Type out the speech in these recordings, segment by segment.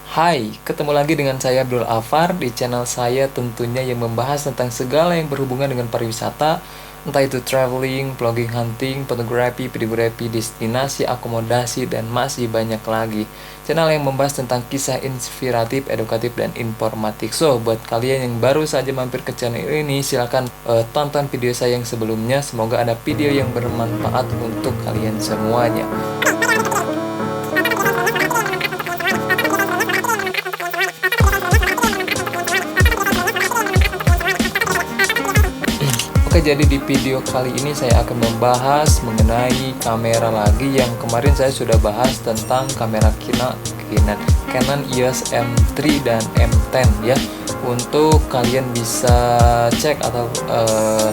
Hai, ketemu lagi dengan saya Abdul Afar di channel saya tentunya yang membahas tentang segala yang berhubungan dengan pariwisata, entah itu traveling, vlogging, hunting, fotografi, videografi, destinasi, akomodasi, dan masih banyak lagi. Channel yang membahas tentang kisah inspiratif, edukatif, dan informatif. So, buat kalian yang baru saja mampir ke channel ini, silahkan tonton video saya yang sebelumnya. Semoga ada video yang bermanfaat untuk kalian semuanya. Oke, jadi di video kali ini saya akan membahas mengenai kamera lagi yang kemarin saya sudah bahas tentang kamera Canon EOS M3 dan M10 ya. Untuk kalian bisa cek atau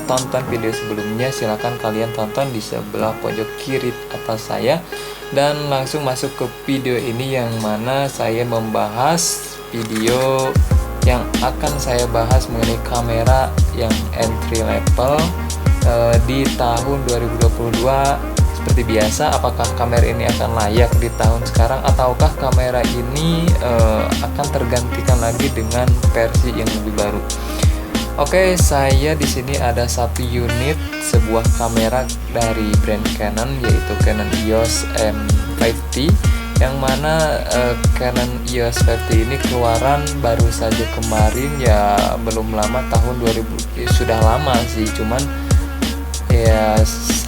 tonton video sebelumnya, silahkan kalian tonton di sebelah pojok kiri atas saya, dan langsung masuk ke video ini yang mana saya membahas video yang akan saya bahas mengenai kamera yang entry level di tahun 2022. Seperti biasa, apakah kamera ini akan layak di tahun sekarang ataukah kamera ini akan tergantikan lagi dengan versi yang lebih baru. Oke, saya di sini ada satu unit sebuah kamera dari brand Canon, yaitu Canon EOS M50, yang mana Canon EOS 50 ini keluaran baru saja kemarin ya, belum lama, tahun 2000 ya, sudah lama sih, cuman ya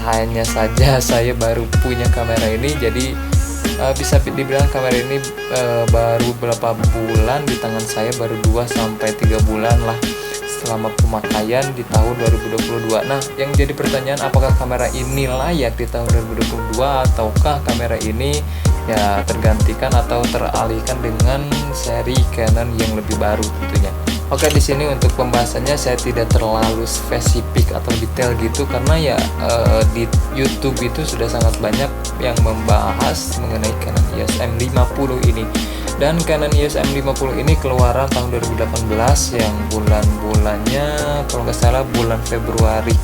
hanya saja saya baru punya kamera ini, jadi bisa dibilang kamera ini baru beberapa bulan di tangan saya, baru 2-3 bulan lah selama pemakaian di tahun 2022. Nah, yang jadi pertanyaan, apakah kamera ini layak di tahun 2022 ataukah kamera ini ya tergantikan atau teralihkan dengan seri Canon yang lebih baru tentunya. Oke, di sini untuk pembahasannya saya tidak terlalu spesifik atau detail gitu, karena ya di YouTube itu sudah sangat banyak yang membahas mengenai Canon EOS M50 ini. Dan Canon EOS M50 ini keluaran tahun 2018 yang bulan-bulannya kalau nggak salah bulan Februari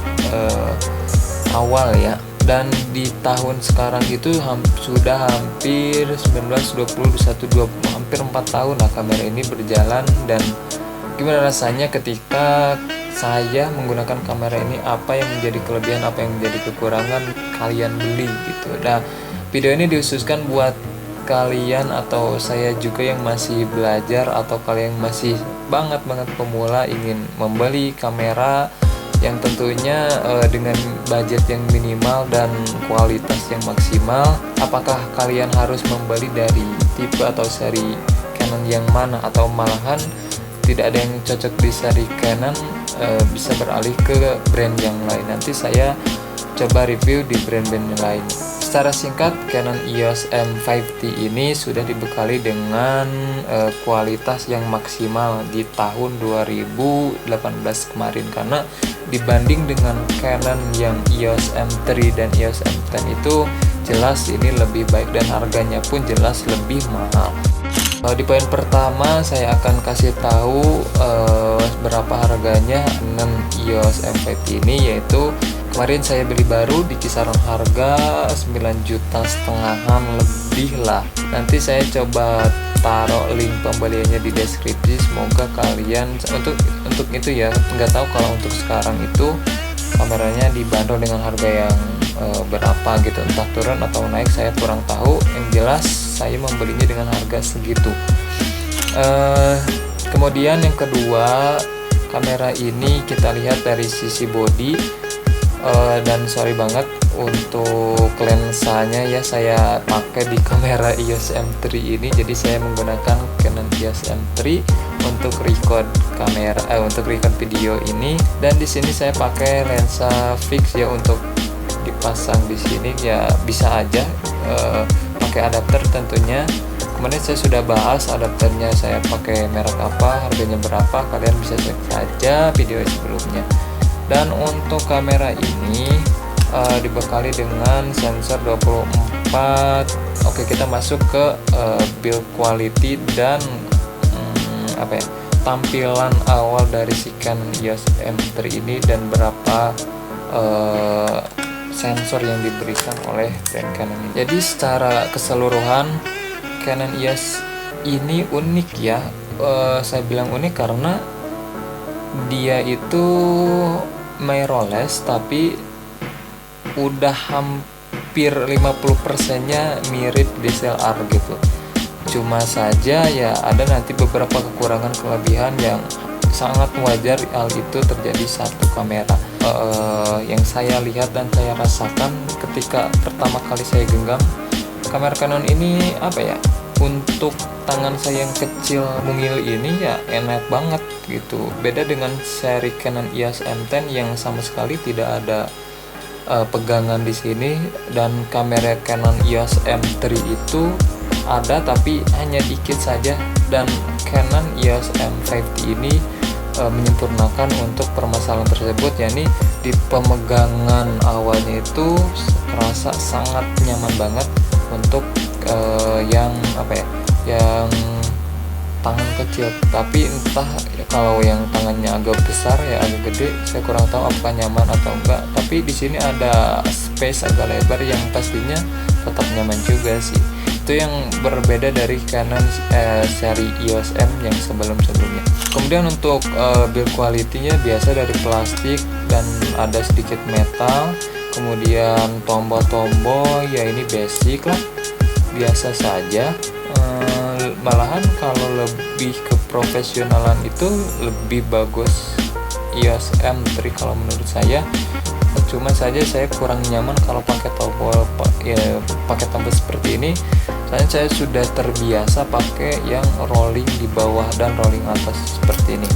awal ya. Dan di tahun sekarang itu sudah hampir 19, 20, 21, 20, hampir 4 tahun lah kamera ini berjalan. Dan gimana rasanya ketika saya menggunakan kamera ini, apa yang menjadi kelebihan, apa yang menjadi kekurangan kalian beli gitu. Nah, video ini dikhususkan buat kalian atau saya juga yang masih belajar, atau kalian yang masih banget pemula ingin membeli kamera yang tentunya dengan budget yang minimal dan kualitas yang maksimal. Apakah kalian harus membeli dari tipe atau seri Canon yang mana, atau malahan tidak ada yang cocok di seri Canon, bisa beralih ke brand yang lain. Nanti saya coba review di brand-brand yang lain. Secara singkat, Canon EOS M50 ini sudah dibekali dengan kualitas yang maksimal di tahun 2018 kemarin, karena dibanding dengan Canon yang EOS M3 dan EOS M10 itu jelas ini lebih baik dan harganya pun jelas lebih mahal. Di poin pertama saya akan kasih tahu berapa harganya Canon EOS M50 ini, yaitu kemarin saya beli baru di kisaran harga 9,5 juta lebih lah. Nanti saya coba taruh link pembeliannya di deskripsi. Semoga kalian untuk itu ya, nggak tahu kalau untuk sekarang itu kameranya dibanderol dengan harga yang berapa gitu, entah turun atau naik saya kurang tahu. Yang jelas saya membelinya dengan harga segitu. Kemudian yang kedua, kamera ini kita lihat dari sisi body. Dan sorry banget untuk lensanya ya, saya pakai di kamera EOS M3 ini, jadi saya menggunakan Canon EOS M3 untuk record untuk record video ini. Dan di sini saya pakai lensa fix ya, untuk dipasang di sini ya bisa aja pakai adapter tentunya. Kemudian saya sudah bahas adapternya saya pakai merek apa, harganya berapa, kalian bisa cek saja video sebelumnya. Dan untuk kamera ini dibekali dengan sensor 24. Oke, kita masuk ke build quality dan tampilan awal dari si Canon EOS M3 ini, dan berapa sensor yang diberikan oleh brand Canon ini. Jadi secara keseluruhan Canon EOS ini unik ya. Saya bilang unik karena dia itu mirrorless tapi udah hampir 50%-nya mirip DSLR gitu. Cuma saja ya ada nanti beberapa kekurangan kelebihan yang sangat wajar hal itu terjadi satu kamera. Yang saya lihat dan saya rasakan ketika pertama kali saya genggam kamera Canon ini, apa ya, untuk tangan saya yang kecil mungil ini ya enak banget gitu. Beda dengan seri Canon EOS M10 yang sama sekali tidak ada pegangan di sini, dan kamera Canon EOS M3 itu ada tapi hanya dikit saja, dan Canon EOS M50 ini menyempurnakan untuk permasalahan tersebut, yakni di pemegangan awalnya itu terasa sangat nyaman banget untuk yang apa ya, yang tangan kecil. Tapi entah ya, kalau yang tangannya agak besar ya agak gede, saya kurang tahu apakah nyaman atau enggak. Tapi di sini ada space agak lebar yang pastinya tetap nyaman juga sih. Itu yang berbeda dari Canon seri EOS M yang sebelum-sebelumnya. Kemudian untuk build quality-nya biasa dari plastik dan ada sedikit metal. Kemudian tombol-tombol ya ini basic lah, biasa saja. Malahan kalau lebih ke profesionalan itu lebih bagus EOS M3 kalau menurut saya. Cuma saja saya kurang nyaman kalau pakai tombol pakai tombol seperti ini. Soalnya saya sudah terbiasa pakai yang rolling di bawah dan rolling atas seperti ini.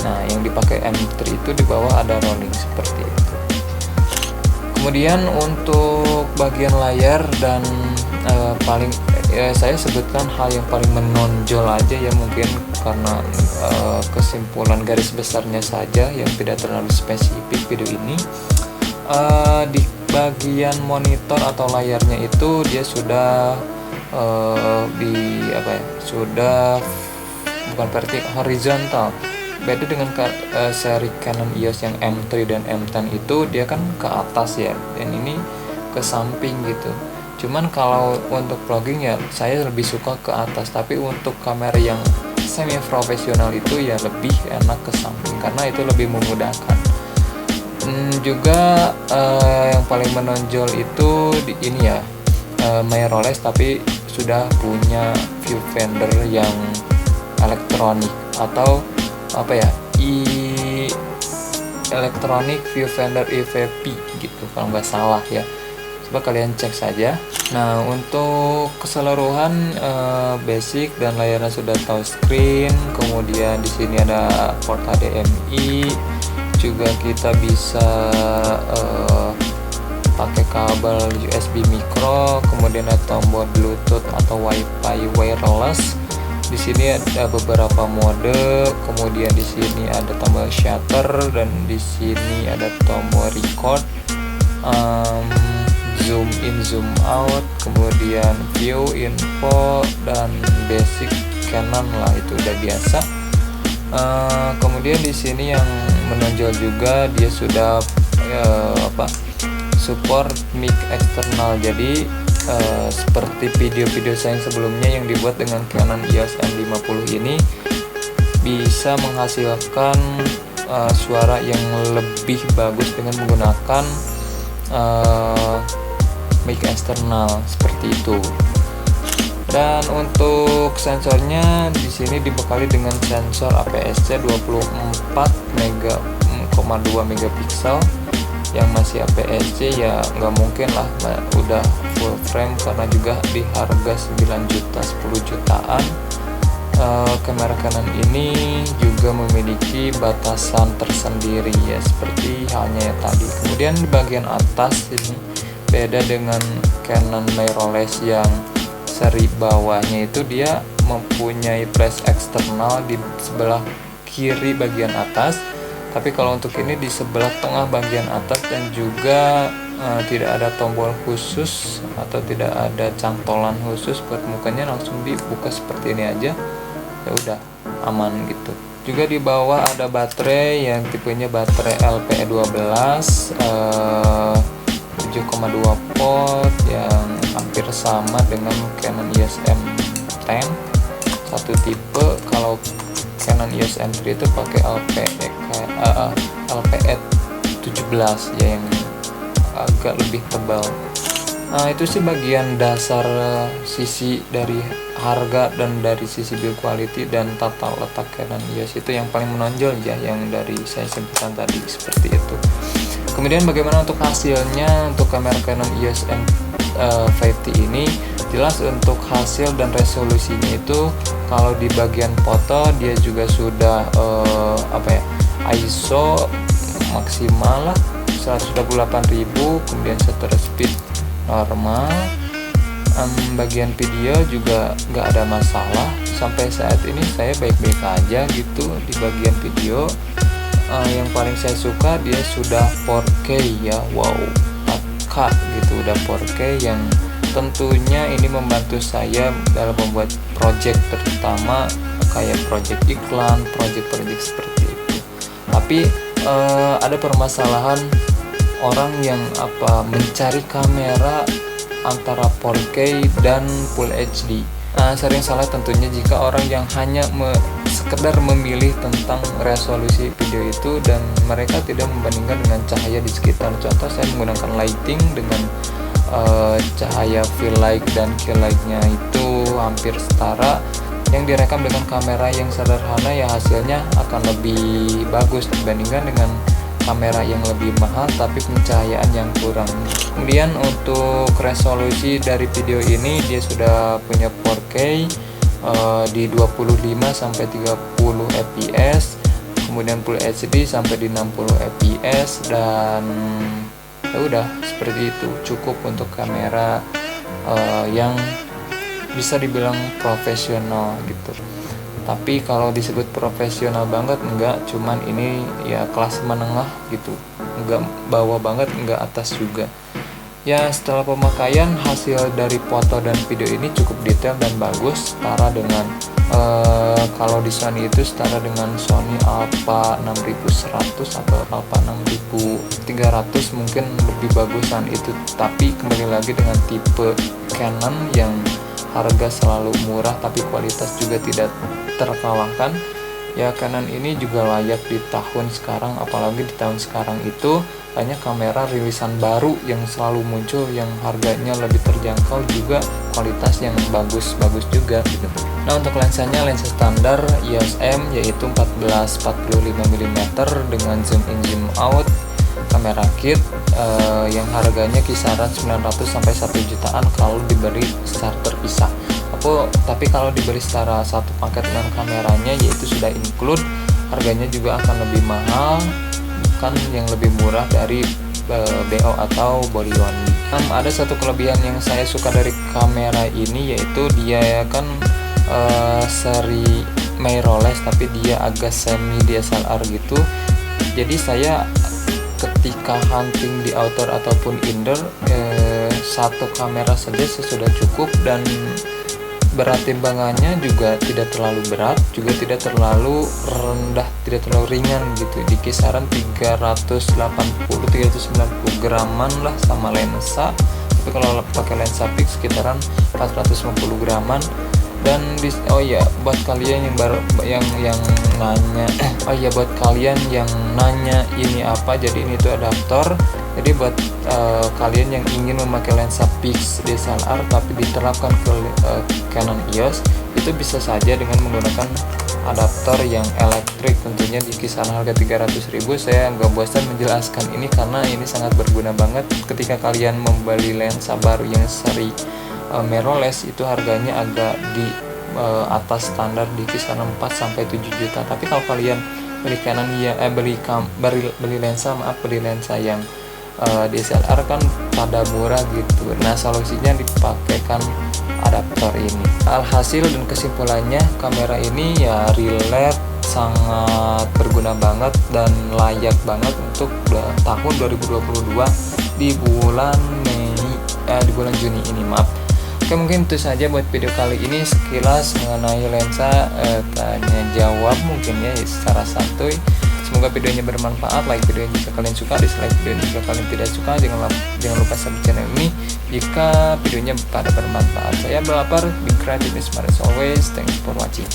Nah, yang dipakai M3 itu di bawah ada rolling seperti itu. Kemudian untuk bagian layar dan paling saya sebutkan hal yang paling menonjol aja ya, mungkin karena kesimpulan garis besarnya saja yang tidak terlalu spesifik video ini. Di bagian monitor atau layarnya itu dia sudah sudah bukan vertikal, horizontal. Beda dengan seri Canon EOS yang M3 dan M10 itu dia kan ke atas ya, dan ini ke samping gitu. Cuman kalau untuk vlogging ya saya lebih suka ke atas, tapi untuk kamera yang semi profesional itu ya lebih enak ke samping karena itu lebih memudahkan. Juga yang paling menonjol itu di ini ya, mirrorless tapi sudah punya viewfinder yang elektronik atau apa ya, electronic viewfinder EVP gitu kalau nggak salah ya. Coba kalian cek saja. Nah, untuk keseluruhan basic dan layarnya sudah touchscreen. Kemudian di sini ada port HDMI. Juga kita bisa pakai kabel USB micro. Kemudian ada tombol Bluetooth atau Wi-Fi wireless. Di sini ada beberapa mode. Kemudian di sini ada tombol shutter dan di sini ada tombol record. Zoom in, zoom out, kemudian view, info, dan basic Canon lah, itu udah biasa. Kemudian di sini yang menonjol juga dia sudah support mic eksternal. Jadi seperti video-video saya yang sebelumnya yang dibuat dengan Canon EOS M50 ini bisa menghasilkan suara yang lebih bagus dengan menggunakan mic eksternal seperti itu. Dan untuk sensornya di sini dibekali dengan sensor APS-C 24,2 megapiksel yang masih APS-C ya, nggak mungkin lah udah full frame karena juga di harga 9 juta 10 jutaan. Kamera Canon ini juga memiliki batasan tersendiri ya, seperti halnya tadi. Kemudian di bagian atas ini beda dengan Canon mirrorless yang seri bawahnya itu dia mempunyai flash eksternal di sebelah kiri bagian atas, tapi kalau untuk ini di sebelah tengah bagian atas, dan juga tidak ada tombol khusus atau tidak ada cantolan khusus buat mukanya, langsung dibuka seperti ini aja ya udah aman gitu. Juga di bawah ada baterai yang tipenya baterai LPE12 7,2 volt yang hampir sama dengan Canon EOS M10. satu tipe. Kalau Canon EOS M3 itu pakai LPE 17 ya, yang agak lebih tebal. Nah, itu sih bagian dasar sisi dari harga dan dari sisi build quality dan tata letak Canon EOS itu yang paling menonjol ya, yang dari saya sebutkan tadi seperti itu. Kemudian bagaimana untuk hasilnya untuk kamera Canon EOS M50 ini? Jelas untuk hasil dan resolusinya itu kalau di bagian foto dia juga sudah ISO maksimal lah 128.000, kemudian shutter speed normal. Bagian video juga nggak ada masalah, sampai saat ini saya baik-baik aja gitu di bagian video. Yang paling saya suka dia sudah 4K ya, wow 4K gitu, udah 4K yang tentunya ini membantu saya dalam membuat project, terutama kayak project iklan, project-project seperti itu. Tapi ada permasalahan orang yang mencari kamera antara 4K dan Full HD. Sering salah tentunya jika orang yang hanya sekedar memilih tentang resolusi video itu dan mereka tidak membandingkan dengan cahaya di sekitar. Contoh, saya menggunakan lighting dengan cahaya fill light dan kill light-nya itu hampir setara. Yang direkam dengan kamera yang sederhana ya hasilnya akan lebih bagus dibandingkan dengan kamera yang lebih mahal tapi pencahayaan yang kurang. Kemudian untuk resolusi dari video ini dia sudah punya 4K di 25 sampai 30 fps, kemudian Full HD sampai di 60 fps, dan ya udah seperti itu, cukup untuk kamera yang bisa dibilang profesional gitu. Tapi kalau disebut profesional banget enggak, cuman ini ya kelas menengah gitu, enggak bawah banget, enggak atas juga. Ya setelah pemakaian, hasil dari foto dan video ini cukup detail dan bagus, setara dengan kalau di Sony itu setara dengan Sony Alpha 6100 atau Alpha 6300, mungkin lebih bagusan itu. Tapi kembali lagi dengan tipe Canon yang harga selalu murah tapi kualitas juga tidak terkalahkan. Ya Canon ini juga layak di tahun sekarang, apalagi di tahun sekarang itu banyak kamera rilisan baru yang selalu muncul yang harganya lebih terjangkau, juga kualitas yang bagus-bagus juga gitu. Nah untuk lensanya, lensa standar EOS M yaitu 14-45mm dengan zoom in zoom out, kamera kit yang harganya kisaran 900 sampai 1 jutaan kalau diberi secara terpisah. Tapi kalau diberi secara satu paket dengan kameranya yaitu sudah include, harganya juga akan lebih mahal, bukan yang lebih murah dari BO atau body only. Ada satu kelebihan yang saya suka dari kamera ini yaitu dia kan seri mirrorless tapi dia agak semi DSLR gitu. Jadi saya ketika hunting di outdoor ataupun indoor, satu kamera saja sudah cukup, dan berat timbangannya juga tidak terlalu berat, juga tidak terlalu rendah, tidak terlalu ringan gitu, di kisaran 380-390 graman lah sama lensa. Tapi kalau pakai lensa fix sekitaran 450 graman. Dan buat kalian yang nanya buat kalian yang nanya ini apa, jadi ini tuh adaptor. Jadi buat kalian yang ingin memakai lensa fix DSLR tapi diterapkan ke Canon EOS, itu bisa saja dengan menggunakan adaptor yang elektrik, tentunya di kisaran harga 300.000. Saya nggak bosan menjelaskan ini karena ini sangat berguna banget ketika kalian membeli lensa baru yang seri mirrorless. Itu harganya agak di atas standar di kisaran 4-7 juta. Tapi kalau kalian beli Canon beli lensa yang DSLR kan pada murah gitu. Nah solusinya dipakaikan adaptor ini. Alhasil dan kesimpulannya, kamera ini ya relate, sangat berguna banget dan layak banget untuk tahun 2022 di bulan Juni ini, maaf. Oke, mungkin itu saja buat video kali ini, sekilas mengenai lensa tanya jawab mungkin ya secara santuy. Semoga videonya bermanfaat. Like videonya jika kalian suka, dislike videonya jika kalian tidak suka. Jangan lupa subscribe channel ini jika videonya pada bermanfaat. Saya Belapar, be creative, smart as always. Thanks for watching.